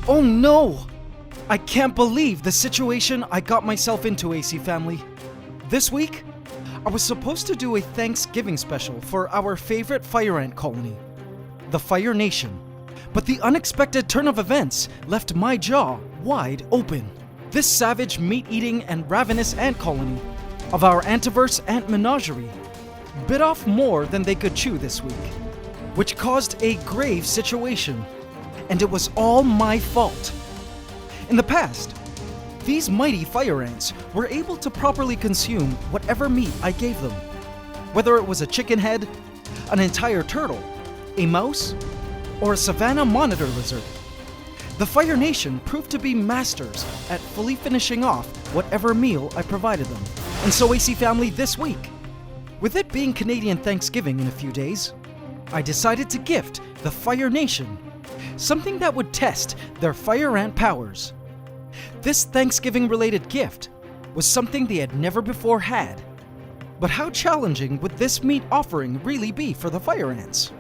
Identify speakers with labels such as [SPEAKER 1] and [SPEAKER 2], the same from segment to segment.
[SPEAKER 1] Oh no! I can't believe the situation I got myself into, AC family. This week, I was supposed to do a Thanksgiving special for our favorite fire ant colony, the Fire Nation. But the unexpected turn of events left my jaw wide open. This savage, meat-eating, and ravenous ant colony of our Antiverse ant menagerie bit off more than they could chew this week, which caused a grave situation, and it was all my fault. In the past, these mighty fire ants were able to properly consume whatever meat I gave them, whether it was a chicken head, an entire turtle, a mouse, or a savanna monitor lizard. The Fire Nation proved to be masters at fully finishing off whatever meal I provided them. And so, AC family, this week, with it being Canadian Thanksgiving in a few days, I decided to gift the Fire Nation something that would test their fire ant powers. This Thanksgiving-related gift was something they had never before had. But how challenging would this meat offering really be for the fire ants?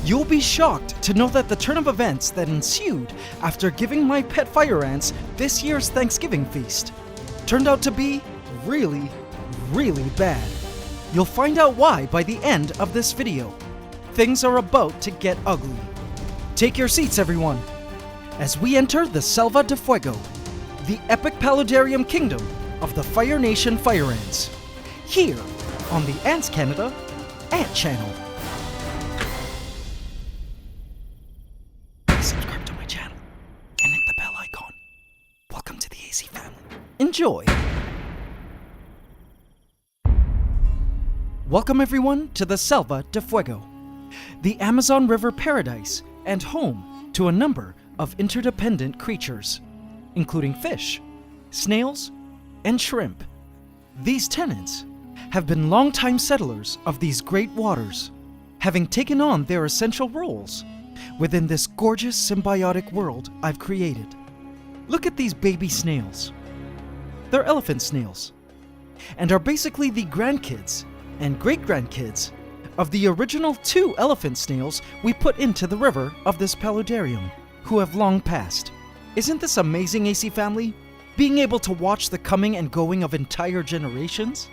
[SPEAKER 1] You'll be shocked to know that the turn of events that ensued after giving my pet fire ants this year's Thanksgiving feast turned out to be really, really bad. You'll find out why by the end of this video. Things are about to get ugly. Take your seats, everyone, as we enter the Selva de Fuego, the epic paludarium kingdom of the Fire Nation fire ants, here on the AntsCanada Ant Channel. Subscribe to my channel and hit the bell icon. Welcome to the AC family. Enjoy! Welcome everyone to the Selva de Fuego, the Amazon River paradise and home to a number of interdependent creatures, including fish, snails, and shrimp. These tenants have been longtime settlers of these great waters, having taken on their essential roles within this gorgeous symbiotic world I've created. Look at these baby snails. They're elephant snails, and are basically the grandkids and great-grandkids of the original 2 elephant snails we put into the river of this paludarium, who have long passed. Isn't this amazing, AC family? Being able to watch the coming and going of entire generations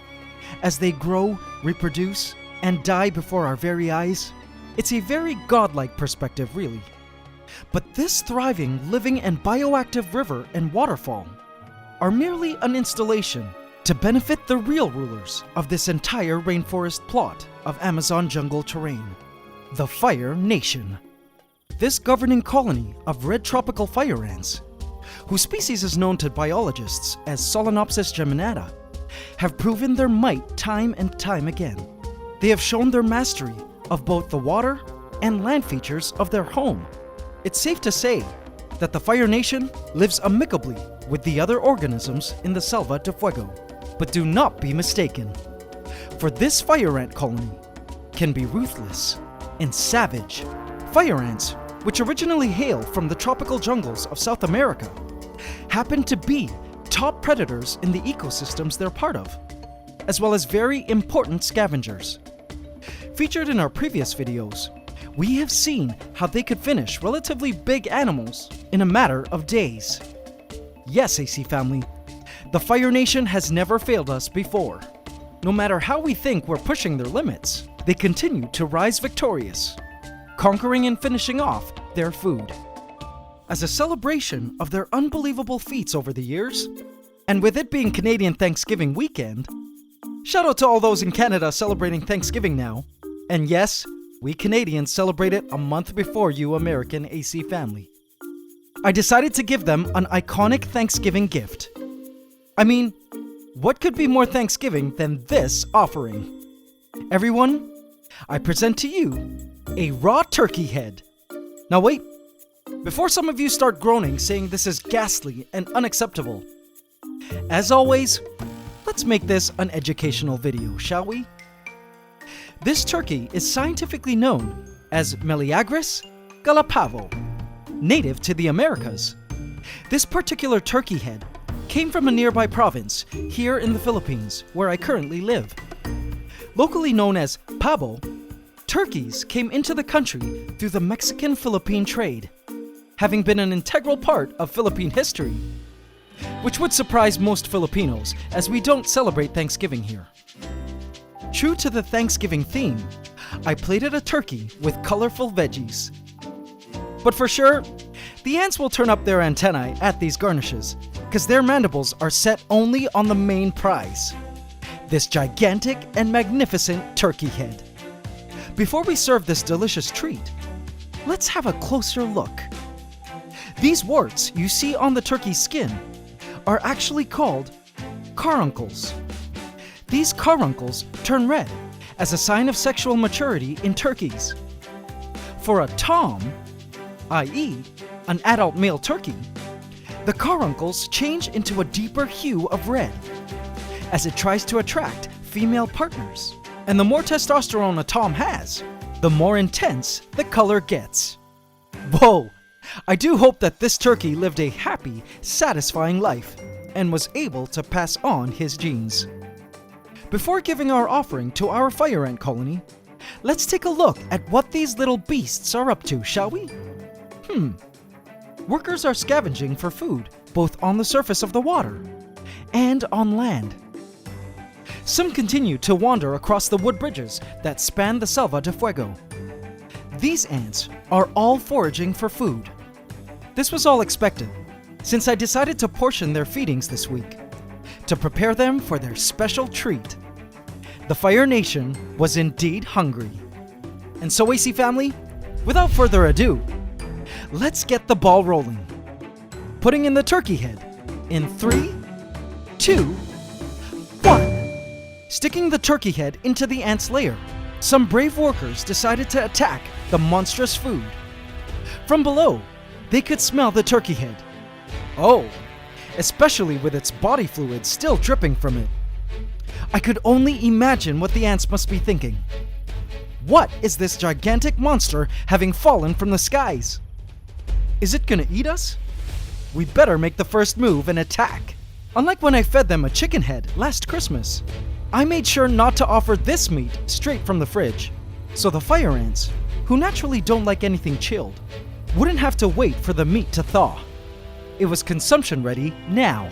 [SPEAKER 1] as they grow, reproduce, and die before our very eyes? It's a very godlike perspective, really. But this thriving, living, and bioactive river and waterfall are merely an installation to benefit the real rulers of this entire rainforest plot of Amazon jungle terrain, the Fire Nation. This governing colony of red tropical fire ants, whose species is known to biologists as Solenopsis geminata, have proven their might time and time again. They have shown their mastery of both the water and land features of their home. It's safe to say that the Fire Nation lives amicably with the other organisms in the Selva de Fuego. But do not be mistaken, for this fire ant colony can be ruthless and savage. Fire ants, which originally hail from the tropical jungles of South America, happen to be top predators in the ecosystems they're part of, as well as very important scavengers. Featured in our previous videos, we have seen how they could finish relatively big animals in a matter of days. Yes, AC family, the Fire Nation has never failed us before. No matter how we think we're pushing their limits, they continue to rise victorious, conquering and finishing off their food. As a celebration of their unbelievable feats over the years, and with it being Canadian Thanksgiving weekend, shout out to all those in Canada celebrating Thanksgiving now. And yes, we Canadians celebrate it a month before you American AC family. I decided to give them an iconic Thanksgiving gift. I mean, what could be more Thanksgiving than this offering? Everyone, I present to you a raw turkey head. Now wait, before some of you start groaning saying this is ghastly and unacceptable, as always, let's make this an educational video, shall we? This turkey is scientifically known as Meleagris galapavo, native to the Americas. This particular turkey head came from a nearby province here in the Philippines, where I currently live. Locally known as pavo, turkeys came into the country through the Mexican-Philippine trade. having been an integral part of Philippine history, which would surprise most Filipinos as we don't celebrate Thanksgiving here. True to the Thanksgiving theme, I plated a turkey with colorful veggies. But for sure, the ants will turn up their antennae at these garnishes, because their mandibles are set only on the main prize, this gigantic and magnificent turkey head. Before we serve this delicious treat, let's have a closer look. These warts you see on the turkey's skin are actually called caruncles. These caruncles turn red as a sign of sexual maturity in turkeys. For a tom, i.e., an adult male turkey, the caruncles change into a deeper hue of red as it tries to attract female partners. And the more testosterone a tom has, the more intense the color gets. Whoa! I do hope that this turkey lived a happy, satisfying life and was able to pass on his genes. Before giving our offering to our fire ant colony, let's take a look at what these little beasts are up to, shall we? Workers are scavenging for food, both on the surface of the water and on land. Some continue to wander across the wood bridges that span the Selva de Fuego. These ants are all foraging for food. This was all expected, since I decided to portion their feedings this week to prepare them for their special treat. The Fire Nation was indeed hungry. And so, AC family, without further ado, let's get the ball rolling. Putting in the turkey head in 3, 2, 1. Sticking the turkey head into the ant's lair, some brave workers decided to attack the monstrous food. From below, they could smell the turkey head. Oh, especially with its body fluid still dripping from it. I could only imagine what the ants must be thinking. What is this gigantic monster having fallen from the skies? Is it gonna eat us? We better make the first move and attack. Unlike when I fed them a chicken head last Christmas, I made sure not to offer this meat straight from the fridge, so the fire ants, who naturally don't like anything chilled, wouldn't have to wait for the meat to thaw. It was consumption ready now.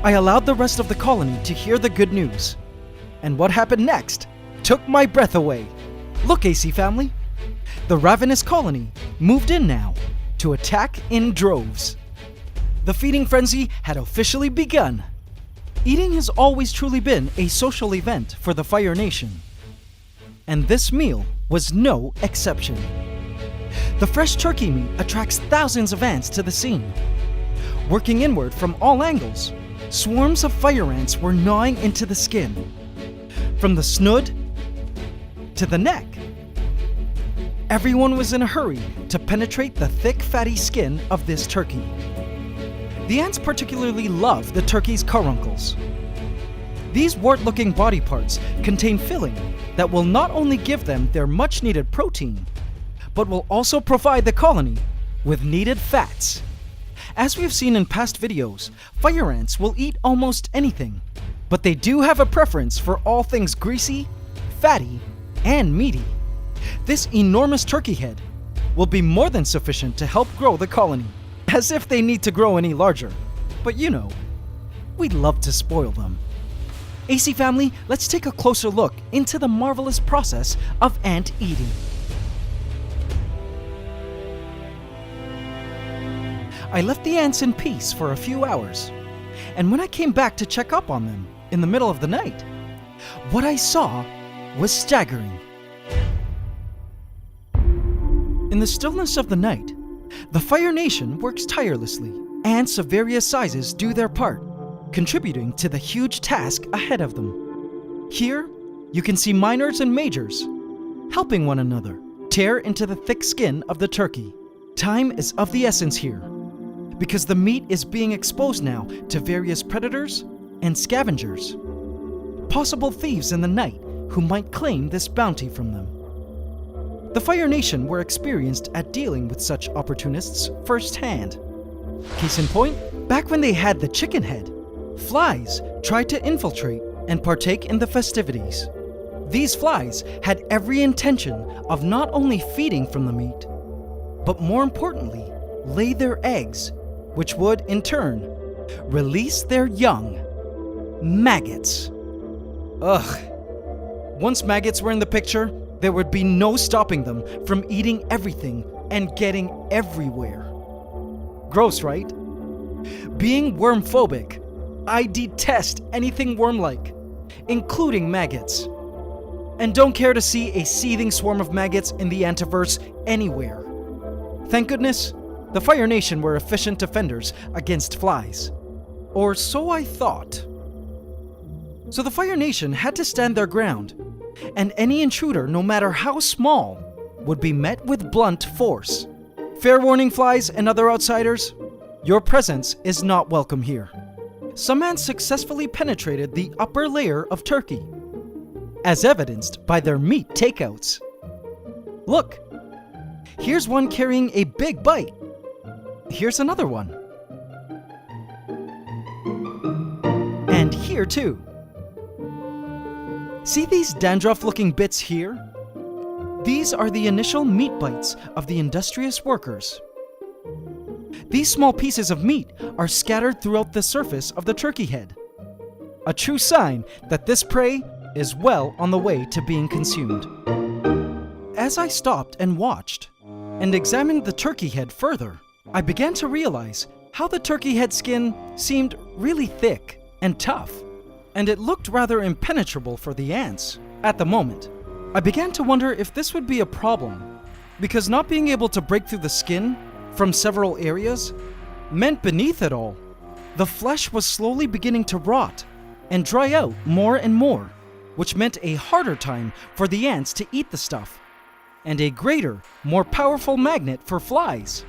[SPEAKER 1] I allowed the rest of the colony to hear the good news, and what happened next took my breath away. Look, AC family, the ravenous colony moved in now to attack in droves. The feeding frenzy had officially begun. Eating has always truly been a social event for the Fire Nation, and this meal was no exception. The fresh turkey meat attracts thousands of ants to the scene. Working inward from all angles, swarms of fire ants were gnawing into the skin. From the snood to the neck, everyone was in a hurry to penetrate the thick, fatty skin of this turkey. The ants particularly love the turkey's caruncles. These wart-looking body parts contain filling that will not only give them their much-needed protein, but will also provide the colony with needed fats. As we've seen in past videos, fire ants will eat almost anything, but they do have a preference for all things greasy, fatty, and meaty. This enormous turkey head will be more than sufficient to help grow the colony. As if they need to grow any larger. But you know, we'd love to spoil them. AC family, let's take a closer look into the marvelous process of ant eating. I left the ants in peace for a few hours, and when I came back to check up on them in the middle of the night, what I saw was staggering. In the stillness of the night, the Fire Nation works tirelessly. Ants of various sizes do their part, contributing to the huge task ahead of them. Here, you can see minors and majors helping one another tear into the thick skin of the turkey. Time is of the essence here, because the meat is being exposed now to various predators and scavengers, possible thieves in the night who might claim this bounty from them. The Fire Nation were experienced at dealing with such opportunists firsthand. Case in point, back when they had the chicken head, flies tried to infiltrate and partake in the festivities. These flies had every intention of not only feeding from the meat, but more importantly, lay their eggs, which would, in turn, release their young, maggots. Ugh. Once maggots were in the picture, there would be no stopping them from eating everything and getting everywhere. Gross, right? Being worm-phobic, I detest anything worm-like, including maggots, and don't care to see a seething swarm of maggots in the Antiverse anywhere. Thank goodness, the Fire Nation were efficient defenders against flies. Or so I thought. So the Fire Nation had to stand their ground, and any intruder, no matter how small, would be met with blunt force. Fair warning, flies and other outsiders, your presence is not welcome here. Some ants successfully penetrated the upper layer of turkey, as evidenced by their meat takeouts. Look, here's one carrying a big bite. Here's another one. And here too. See these dandruff-looking bits here? These are the initial meat bites of the industrious workers. These small pieces of meat are scattered throughout the surface of the turkey head. A true sign that this prey is well on the way to being consumed. As I stopped and watched, and examined the turkey head further, I began to realize how the turkey head skin seemed really thick and tough, and it looked rather impenetrable for the ants at the moment. I began to wonder if this would be a problem, because not being able to break through the skin from several areas meant beneath it all, the flesh was slowly beginning to rot and dry out more and more, which meant a harder time for the ants to eat the stuff, and a greater, more powerful magnet for flies.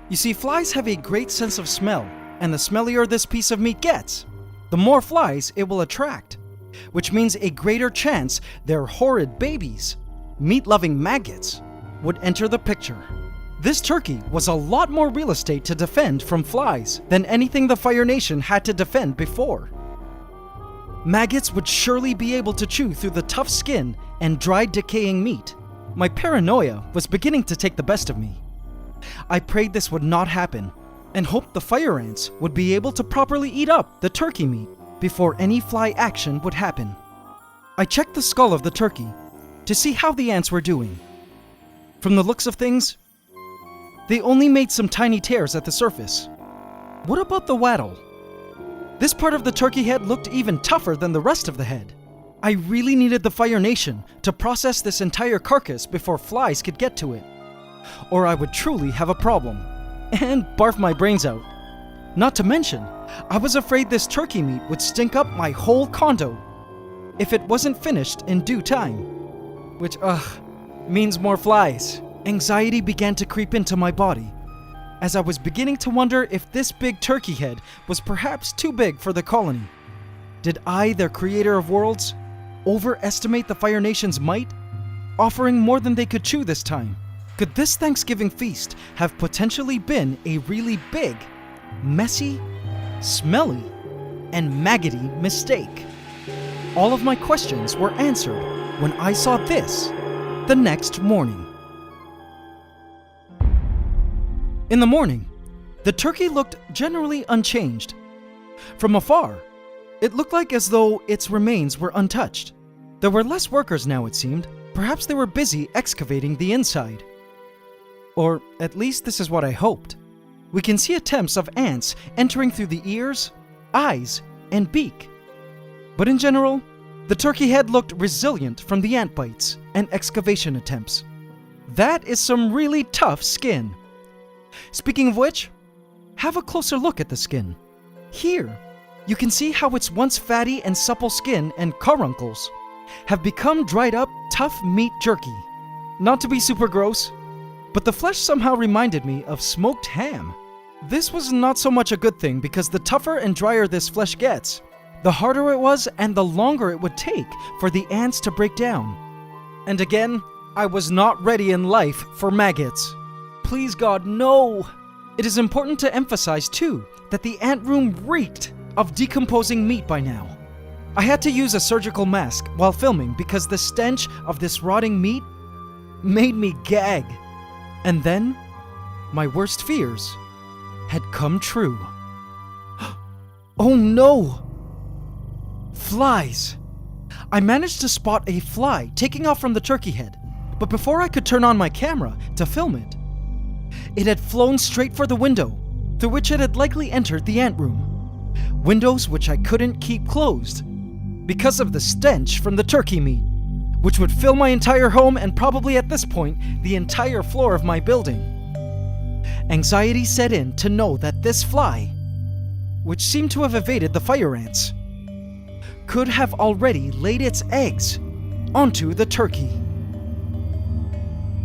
[SPEAKER 1] You see, flies have a great sense of smell, and the smellier this piece of meat gets, the more flies it will attract, which means a greater chance their horrid babies, meat-loving maggots, would enter the picture. This turkey was a lot more real estate to defend from flies than anything the Fire Nation had to defend before. Maggots would surely be able to chew through the tough skin and dried decaying meat. My paranoia was beginning to take the best of me. I prayed this would not happen, and hoped the fire ants would be able to properly eat up the turkey meat before any fly action would happen. I checked the skull of the turkey to see how the ants were doing. From the looks of things, they only made some tiny tears at the surface. What about the wattle? This part of the turkey head looked even tougher than the rest of the head. I really needed the Fire Nation to process this entire carcass before flies could get to it, or I would truly have a problem and barf my brains out. Not to mention, I was afraid this turkey meat would stink up my whole condo if it wasn't finished in due time, which, means more flies. Anxiety began to creep into my body, as I was beginning to wonder if this big turkey head was perhaps too big for the colony. Did I, their creator of worlds, overestimate the Fire Nation's might, offering more than they could chew this time? Could this Thanksgiving feast have potentially been a really big, messy, smelly, and maggoty mistake? All of my questions were answered when I saw this the next morning. In the morning, the turkey looked generally unchanged. From afar, it looked like as though its remains were untouched. There were less workers now, it seemed. Perhaps they were busy excavating the inside. Or at least this is what I hoped. We can see attempts of ants entering through the ears, eyes, and beak. But in general, the turkey head looked resilient from the ant bites and excavation attempts. That is some really tough skin. Speaking of which, have a closer look at the skin. Here, you can see how its once fatty and supple skin and caruncles have become dried up, tough meat jerky. Not to be super gross, but the flesh somehow reminded me of smoked ham. This was not so much a good thing because the tougher and drier this flesh gets, the harder it was and the longer it would take for the ants to break down. And again, I was not ready in life for maggots. Please God, no! It is important to emphasize too that the ant room reeked of decomposing meat by now. I had to use a surgical mask while filming because the stench of this rotting meat made me gag. And then, my worst fears had come true. Oh no! Flies! I managed to spot a fly taking off from the turkey head, but before I could turn on my camera to film it, it had flown straight for the window, through which it had likely entered the ant room. Windows which I couldn't keep closed because of the stench from the turkey meat, which would fill my entire home and probably at this point the entire floor of my building. Anxiety set in to know that this fly, which seemed to have evaded the fire ants, could have already laid its eggs onto the turkey.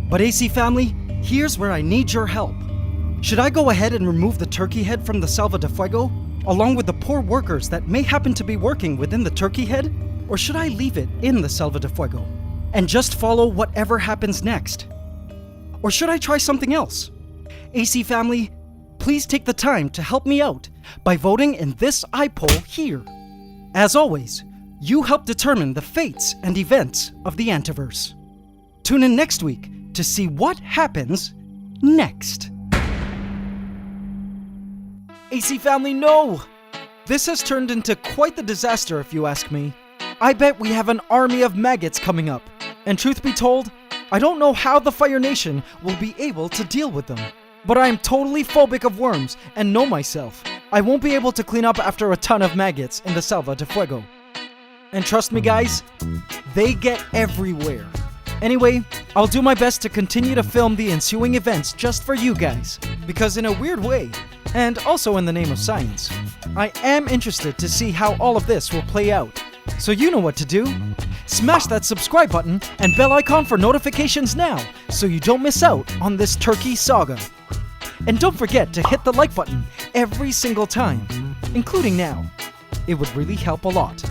[SPEAKER 1] But AC family, here's where I need your help. Should I go ahead and remove the turkey head from the Selva de Fuego, along with the poor workers that may happen to be working within the turkey head? Or should I leave it in the Selva de Fuego and just follow whatever happens next? Or should I try something else? AC family, please take the time to help me out by voting in this iPoll here. As always, you help determine the fates and events of the Antiverse. Tune in next week to see what happens next. AC family, no! This has turned into quite the disaster if you ask me. I bet we have an army of maggots coming up. And truth be told, I don't know how the Fire Nation will be able to deal with them. But I am totally phobic of worms and know myself. I won't be able to clean up after a ton of maggots in the Selva de Fuego. And trust me guys, they get everywhere. Anyway, I'll do my best to continue to film the ensuing events just for you guys, because in a weird way, and also in the name of science, I am interested to see how all of this will play out. So you know what to do. Smash that subscribe button and bell icon for notifications now, so you don't miss out on this turkey saga. And don't forget to hit the like button every single time, including now. It would really help a lot.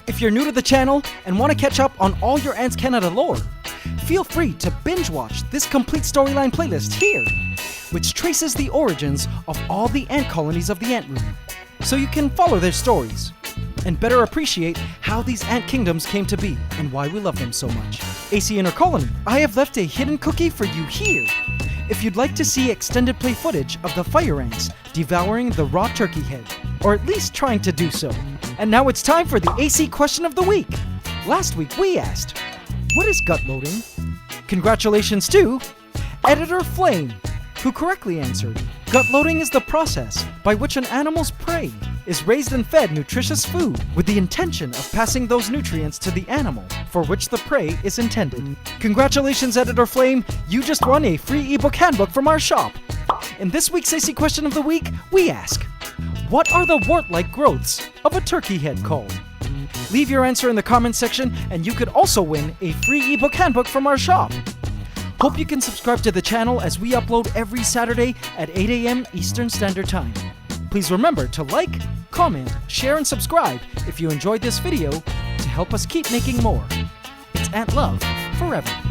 [SPEAKER 1] If you're new to the channel and want to catch up on all your AntsCanada lore, feel free to binge watch this complete storyline playlist here, which traces the origins of all the ant colonies of the ant room, so you can follow their stories and better appreciate how these ant kingdoms came to be and why we love them so much. AC Inner Colony, I have left a hidden cookie for you here if you'd like to see extended play footage of the fire ants devouring the raw turkey head, or at least trying to do so. And now it's time for the AC question of the week. Last week we asked, what is gut loading? Congratulations to Editor Flame, who correctly answered, gut loading is the process by which an animal's prey is raised and fed nutritious food with the intention of passing those nutrients to the animal for which the prey is intended. Congratulations, Editor Flame, you just won a free ebook handbook from our shop. In this week's AC question of the week, we ask, what are the wart-like growths of a turkey head called? Leave your answer in the comments section and you could also win a free ebook handbook from our shop. Hope you can subscribe to the channel as we upload every Saturday at 8 AM Eastern Standard Time. Please remember to like, comment, share, and subscribe if you enjoyed this video to help us keep making more. It's Ant Love forever.